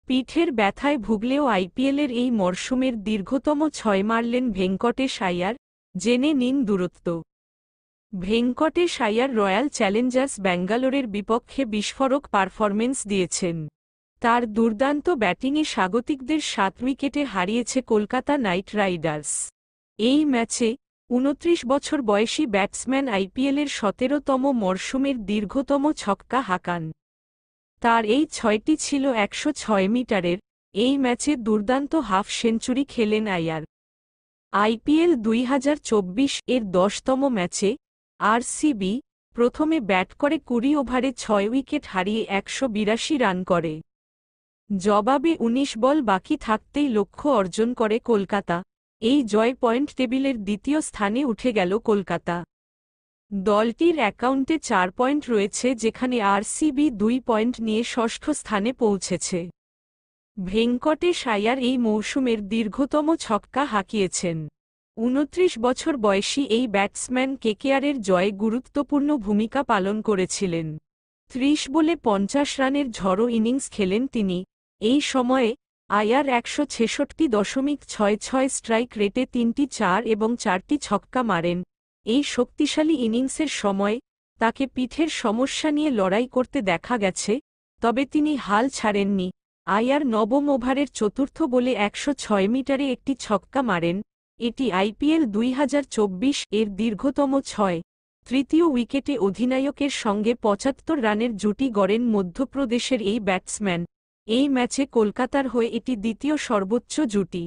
পিঠের ব্যথায় ভুগলেও আইপিএলের এই মরশুমের দীর্ঘতম ৬ মারলেন ভেঙ্কটেশ আইয়ার। জেনে নিন দূরত্ব। ভেঙ্কটেশ আইয়ার রয়্যাল চ্যালেঞ্জার্স ব্যাঙ্গালোরের বিপক্ষে বিস্ফোরক পারফরম্যান্স দিয়েছেন। তার দুর্দান্ত ব্যাটিংয়ে স্বাগতিকদের ৭ উইকেটে হারিয়েছে কলকাতা নাইট রাইডার্স। এই ম্যাচে ২৯ বছর বয়সী ব্যাটসম্যান আইপিএলের ১৭তম মরশুমের দীর্ঘতম ছক্কা হাঁকান। তার এই ৬টি ছিল ১০৬ মিটারের। এই ম্যাচে দুর্দান্ত হাফ সেঞ্চুরি খেলেন আইয়ার। আইপিএল ২০২৪ এর ১০তম ম্যাচে আরসিবি প্রথমে ব্যাট করে ২০ ওভারে ৬ উইকেট হারিয়ে ১৮২ রান করে। জবাবে ১৯ বল বাকি থাকতেই লক্ষ্য অর্জন করে কলকাতা। এই জয় পয়েন্ট টেবিলের দ্বিতীয় স্থানে উঠে গেল কলকাতা। দলটির অ্যাকাউন্টে ৪ পয়েন্ট রয়েছে, যেখানে আরসিবি ২ পয়েন্ট নিয়ে ষষ্ঠ স্থানে পৌঁছেছে। ভেঙ্কটেশ আইয়ার এই মৌসুমের দীর্ঘতম ছক্কা হাঁকিয়েছেন। ২৯ বছর বয়সী এই ব্যাটসম্যান কেকেআরের জয়ে গুরুত্বপূর্ণ ভূমিকা পালন করেছিলেন। ৩০ বলে ৫০ রানের ঝড়ো ইনিংস খেলেন তিনি। এই সময়ে আইয়ার ১৬৬.৬৬ স্ট্রাইক রেটে ৩টি ৪ এবং ৪টি ছক্কা মারেন। এই শক্তিশালী ইনিংসের সময় তাকে পিঠের সমস্যা নিয়ে লড়াই করতে দেখা গেছে, তবে তিনি হাল ছাড়েননি। আইয়ার নবম ওভারের চতুর্থ বলে ১০৬ মিটারে একটি ছক্কা মারেন। এটি আইপিএল ২০২৪-এর দীর্ঘতম ৬। তৃতীয় উইকেটে অধিনায়কের সঙ্গে ৭৫ রানের জুটি গড়েন মধ্যপ্রদেশের এই ব্যাটসম্যান। এই ম্যাচে কলকাতার হয়ে এটি দ্বিতীয় সর্বোচ্চ জুটি।